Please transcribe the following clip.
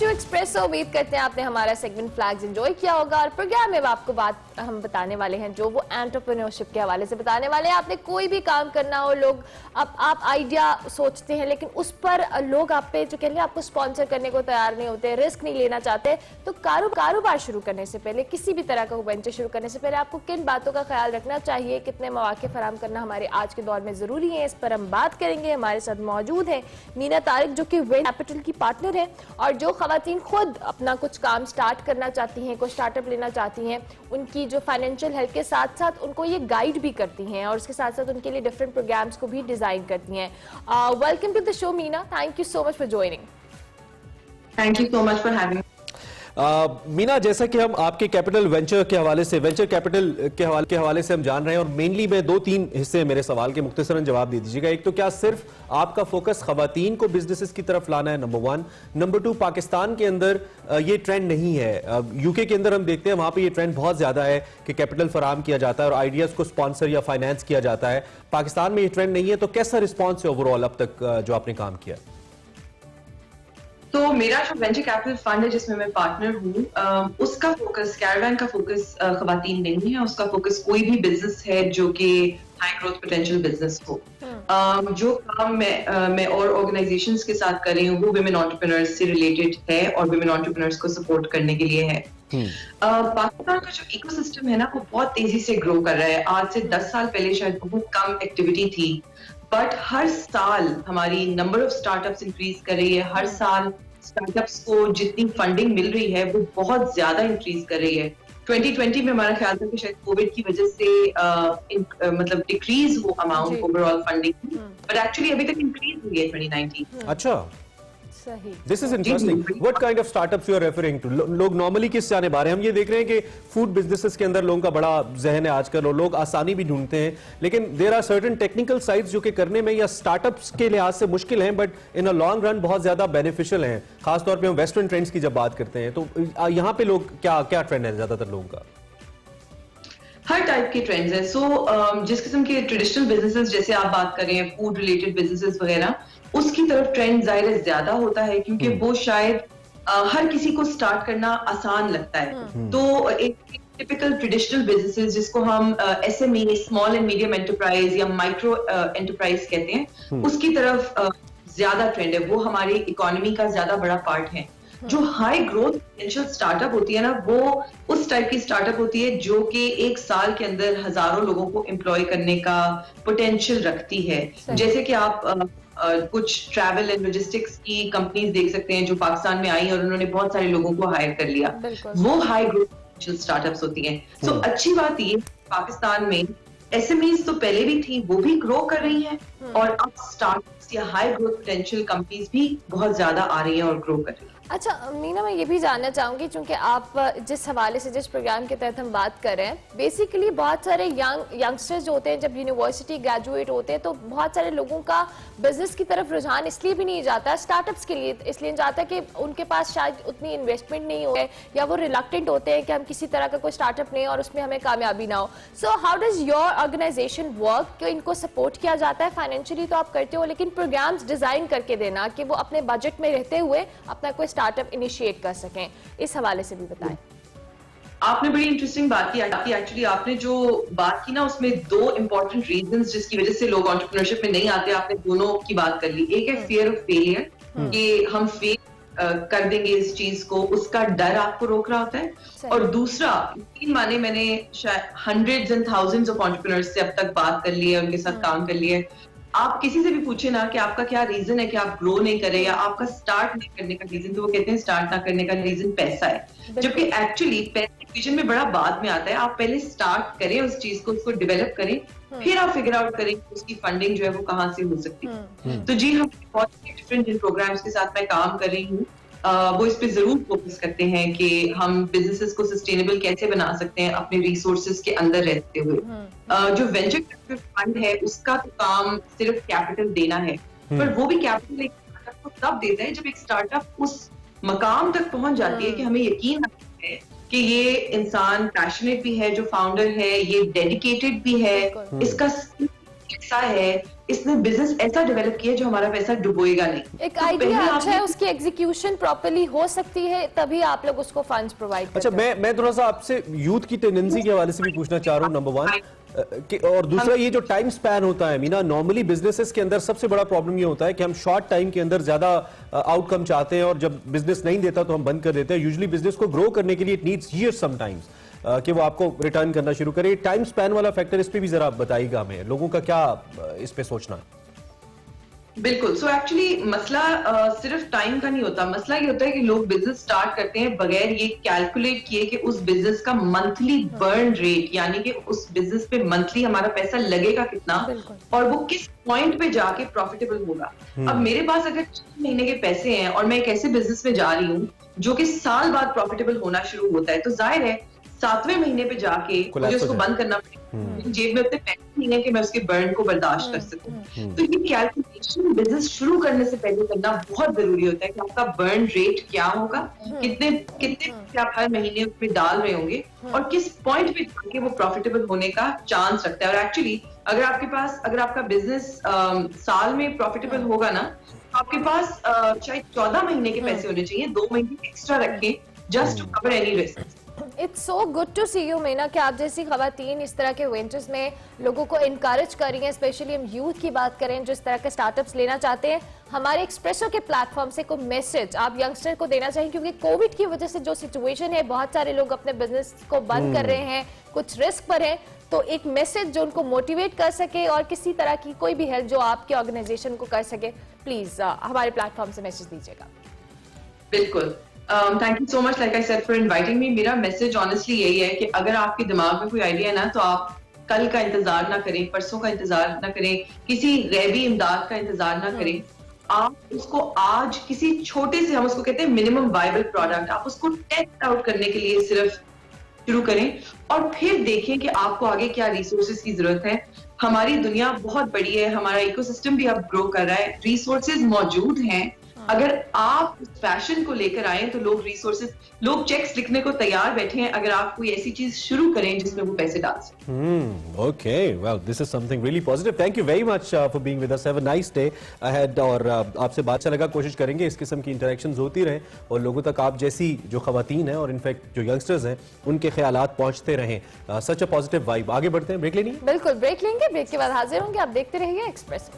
To espresso. उम्मीद करते हैं आपने हमारा सेगमेंट फ्लैग्स एंजॉय किया होगा और प्रोग्राम में आपको बात हम बताने वाले हैं जो वो एंटरप्रेन्योरशिप के हवाले से बताने वाले हैं। आपने कोई भी काम करना हो, लोग आप आइडिया सोचते हैं लेकिन उस पर लोग आप पे जो कहेंगे आपको स्पॉन्सर करने को तैयार नहीं होते, रिस्क नहीं लेना चाहते, तो कारोबार शुरू करने से पहले, किसी भी तरह का वेंचर शुरू करने से पहले आपको किन बातों का ख्याल रखना चाहिए, कितने मौके फराहम करना हमारे आज के दौर में जरूरी है, इस पर हम बात करेंगे। हमारे साथ मौजूद है मीना तारिक जो कि वेंचर कैपिटल की पार्टनर है और जो खवातीन खुद अपना कुछ काम स्टार्ट करना चाहती हैं, कोई स्टार्टअप लेना चाहती हैं, उनकी जो फाइनेंशियल हेल्प के साथ साथ उनको ये गाइड भी करती हैं और उसके साथ साथ उनके लिए डिफरेंट प्रोग्राम्स को भी डिजाइन करती हैं। Welcome to the show Meena, thank you so much for joining. Thank you so much for having. Meena, जैसा कि हम आपके कैपिटल वेंचर के हवाले से, वेंचर कैपिटल के हवाले से हम जान रहे हैं और मेनली में 2-3 हिस्से मेरे सवाल के मुख्तसरन जवाब दे दीजिएगा। एक तो क्या सिर्फ आपका फोकस खवातीन को बिजनेसेस की तरफ लाना है, नंबर 1। नंबर 2, पाकिस्तान के अंदर ये ट्रेंड नहीं है। यूके के अंदर हम देखते हैं वहां पे ये ट्रेंड बहुत ज्यादा है कि कैपिटल फराहम किया जाता है और आइडियाज को स्पॉन्सर या फाइनेंस किया जाता है। पाकिस्तान में ये ट्रेंड नहीं है, तो कैसा रिस्पॉन्स है ओवरऑल अब तक जो आपने काम किया? तो मेरा जो वेंचर कैपिटल फंड है जिसमें मैं पार्टनर हूँ, उसका फोकस, कैरावान का फोकस खवातीन नहीं है। उसका फोकस कोई भी बिजनेस है जो कि हाई ग्रोथ पोटेंशियल बिजनेस हो। जो काम मैं और ऑर्गेनाइजेशंस के साथ कर रही हूँ वो विमेन एंटरप्रेन्योर्स से रिलेटेड है और विमेन एंटरप्रेन्योर्स को सपोर्ट करने के लिए है। पाकिस्तान का जो इकोसिस्टम है ना वो बहुत तेजी से ग्रो कर रहा है। आज से 10 साल पहले शायद बहुत कम एक्टिविटी थी, बट हर साल हमारी नंबर ऑफ स्टार्टअप्स इंक्रीज कर रही है। हर साल स्टार्टअप्स को जितनी फंडिंग मिल रही है वो बहुत ज्यादा इंक्रीज कर रही है। 2020 में हमारा ख्याल था कि शायद कोविड की वजह से मतलब डिक्रीज हो amount overall funding, but actually अभी तक इंक्रीज हुई है 2019। अच्छा, this is interesting. What kind of startups you are referring to? लोग नॉर्मली किस जाने बारे हैं? हम ये देख रहे हैं कि फूड बिजनेसेस के अंदर लोगों का बड़ा जहन है आजकल और लोग आसानी भी ढूंढते हैं, लेकिन there are certain technical sides जो कि करने में या स्टार्टअप्स के लिहाज से मुश्किल हैं but in a long run बहुत ज्यादा बेनिफिशियल हैं। खासतौर पर हम वेस्टर्न ट्रेंड्स की जब बात करते हैं तो यहाँ पे लोग क्या ट्रेंड है ज्यादातर लोगों का? हर टाइप के ट्रेंड्स हैं। सो जिस किस्म के ट्रेडिशनल बिजनेसेस जैसे आप बात कर रहे हैं, फूड रिलेटेड बिजनेसेस वगैरह, उसकी तरफ ट्रेंड जाहिर ज्यादा होता है क्योंकि वो शायद हर किसी को स्टार्ट करना आसान लगता है। तो एक टिपिकल ट्रेडिशनल बिजनेसेस जिसको हम SME, small and medium enterprise या माइक्रो एंटरप्राइज कहते हैं, उसकी तरफ ज्यादा ट्रेंड है। वो हमारी इकोनॉमी का ज्यादा बड़ा पार्ट है। जो हाई ग्रोथ पोटेंशियल स्टार्टअप होती है ना, वो उस टाइप की स्टार्टअप होती है जो कि एक साल के अंदर हजारों लोगों को एम्प्लॉय करने का पोटेंशियल रखती है। जैसे कि आप कुछ ट्रैवल एंड लॉजिस्टिक्स की कंपनीज देख सकते हैं जो पाकिस्तान में आई और उन्होंने बहुत सारे लोगों को हायर कर लिया। वो हाई ग्रोथ पोटेंशियल स्टार्टअप्स होती हैं। सो अच्छी बात ये पाकिस्तान में एसएमईज तो पहले भी थी, वो भी ग्रो कर रही हैं और अब स्टार्टअप्स या हाई ग्रोथ पोटेंशियल कंपनीज भी बहुत ज्यादा आ रही हैं और ग्रो कर रही हैं। अच्छा मीना, मैं ये भी जानना चाहूंगी क्योंकि आप जिस हवाले से, जिस प्रोग्राम के तहत हम बात कर रहे हैं, बेसिकली बहुत सारे यंगस्टर्स जो होते हैं जब यूनिवर्सिटी ग्रेजुएट होते हैं तो बहुत सारे लोगों का बिजनेस की तरफ रुझान इसलिए भी नहीं जाता, स्टार्टअप्स के लिए इसलिए जाता है कि उनके पास शायद उतनी इन्वेस्टमेंट नहीं हो या वो रिलक्टेंट होते हैं कि हम किसी तरह का कोई स्टार्टअप नहीं और उसमें हमें कामयाबी ना हो। So how does your organisation work? कि इनको सपोर्ट किया जाता है फाइनेंशियली तो आप करते हो, लेकिन प्रोग्राम्स डिजाइन करके देना कि वो अपने बजट में रहते हुए अपना कोई स्टार्टअप इनिशिएट कर सकें, इस हवाले से भी बताएं। आपने बड़ी इंटरेस्टिंग बात की। एक्चुअली आपने जो बात की ना उसमें 2 इंपॉर्टेंट रीजंस जिसकी वजह से लोग एंटरप्रेन्योरशिप में नहीं आते, आपने दोनों की बात कर ली। एक है फियर ऑफ फेलियर, कि हम फेल कर देंगे इस चीज को, उसका डर आपको रोक रहा होता है। और दूसरा, यकीन माने मैंने शायद hundreds and thousands of entrepreneurs से अब तक बात कर ली है, उनके साथ काम कर लिया है। आप किसी से भी पूछे ना कि आपका क्या रीजन है कि आप ग्रो नहीं करे या आपका स्टार्ट नहीं करने का रीजन, तो वो कहते हैं स्टार्ट ना करने का रीजन पैसा है, जबकि एक्चुअली पैसे विजन में बड़ा बाद में आता है। आप पहले स्टार्ट करें उस चीज को, उसको डेवलप करें, फिर आप फिगर आउट करें कि उसकी फंडिंग जो है वो कहाँ से हो सकती है। तो जी, हम बहुत डिफरेंट जिन प्रोग्राम्स के साथ मैं काम कर रही हूँ वो इस पे जरूर फोकस करते हैं कि हम बिजनेसेस को सस्टेनेबल कैसे बना सकते हैं अपने रिसोर्सेज के अंदर रहते हुए। जो वेंचर कैपिटल फंड है उसका तो काम सिर्फ कैपिटल देना है, पर वो भी कैपिटल एक स्टार्टअप को तब देता है जब एक स्टार्टअप उस मकाम तक पहुंच जाती है कि हमें यकीन है कि ये इंसान पैशनेट भी है, जो फाउंडर है ये डेडिकेटेड भी है, इसका पैसा है, इसने बिजनेस ऐसा डेवलप किया जो हमारा पैसा डुबोएगा नहीं। एक तो आइडिया पहले अच्छा है, आपने- उसकी एग्जीक्यूशन प्रॉपर्ली हो सकती है, तभी आप लोग उसको फंड्स प्रोवाइड करते अच्छा, हैं। मैं थोड़ा सा आपसे यूथ की टेंडेंसी के हवाले से भी पूछना चाह रहा हूँ, नंबर 1, और दूसरा ये जो टाइम स्पैन होता है मीना, नॉर्मली बिजनेसेस के अंदर सबसे बड़ा प्रॉब्लम ये होता है कि हम शॉर्ट टाइम के अंदर ज्यादा आउटकम चाहते हैं और जब बिजनेस नहीं देता तो हम बंद कर देते हैं। यूजुअली बिजनेस को ग्रो करने के लिए इट नीड्स ईयर्स समटाइम्स कि वो आपको रिटर्न करना शुरू करे। टाइम स्पैन वाला फैक्टर, इस पे भी जरा बताइएगा हमें, लोगों का क्या इस पे सोचना है? बिल्कुल। सो एक्चुअली मसला सिर्फ टाइम का नहीं होता, मसला ये होता है कि लोग बिजनेस स्टार्ट करते हैं बगैर ये कैलकुलेट किए कि उस बिजनेस का मंथली बर्न रेट, यानी कि उस बिजनेस पे मंथली हमारा पैसा लगेगा कितना और वो किस पॉइंट पे जाके प्रॉफिटेबल होगा। अब मेरे पास अगर 6 महीने के पैसे हैं और मैं एक ऐसे बिजनेस में जा रही हूँ जो कि साल बाद प्रॉफिटेबल होना शुरू होता है, तो जाहिर है 7वें महीने पे जाके मुझे उसको बंद करना पड़ेगा। जेब में उतने पैसे नहीं है कि मैं उसके बर्न को बर्दाश्त कर सकूं। तो ये कैलकुलेशन बिजनेस शुरू करने से पहले करना बहुत जरूरी होता है कि आपका बर्न रेट क्या होगा, कितने पैसे आप हर महीने उसमें डाल रहे होंगे और किस पॉइंट पे जाके वो प्रॉफिटेबल होने का चांस रखता है। और एक्चुअली अगर आपका बिजनेस साल में प्रॉफिटेबल होगा ना, तो आपके पास शायद 14 महीने के पैसे होने चाहिए, 2 महीने एक्स्ट्रा रखें just to cover any risk. It's so good to see you Meena कि आप जैसी खवातीन इस तरह के वेंचर्स में लोगों को इनकरेज कर रही हैं। स्पेशली हम यूथ की बात करें जो इस तरह के स्टार्टअप्स लेना चाहते हैं, हमारे एक्सप्रेसो के प्लेटफॉर्म से कोई मैसेज आप यंगस्टर को देना चाहिए, क्योंकि कोविड की वजह से जो सिचुएशन है, बहुत सारे लोग अपने बिजनेस को बंद कर रहे हैं, कुछ रिस्क पर हैं, तो एक मैसेज जो उनको मोटिवेट कर सके और किसी तरह की कोई भी हेल्प जो आपके ऑर्गेनाइजेशन को कर सके, प्लीज हमारे प्लेटफॉर्म से मैसेज दीजिएगा। बिल्कुल। Thank you so much, like I said, for inviting me. मेरा मैसेज ऑनेस्टली यही है कि अगर आपके दिमाग में कोई आइडिया है ना, तो आप कल का इंतजार ना करें, परसों का इंतजार ना करें, किसी गैबी इमदाद का इंतजार ना करें। आप उसको आज किसी छोटे से, हम उसको कहते हैं मिनिमम वायबल प्रोडक्ट, आप उसको टेस्ट आउट करने के लिए सिर्फ शुरू करें और फिर देखें कि आपको आगे क्या रिसोर्सेज की जरूरत है। हमारी दुनिया बहुत बड़ी है, हमारा इकोसिस्टम भी अब ग्रो कर रहा है, रिसोर्सेज मौजूद हैं। अगर आप पैशन को लेकर आए तो लोग चेक्स लिखने को तैयार बैठे हैं, अगर आप कोई ऐसी चीज शुरू करें जिसमें वो पैसे डाल सकें। Okay, well this is something really positive. Thank you very much for being with us. Have a nice day ahead. और आपसे बात अच्छा लगा, कोशिश करेंगे इस किस्म की इंटरेक्शंस होती रहे और लोगों तक आप जैसी जो खवातीन हैं और इनफैक्ट जो यंगस्टर्स हैं उनके ख्यालात पहुंचते रहें। सच अ पॉजिटिव वाइब। आगे बढ़ते हैं, ब्रेक लेनी है? बिल्कुल, ब्रेक लेंगे, ब्रेक के बाद हाजिर होंगे। आप देखते रहिए एक्सप्रेस।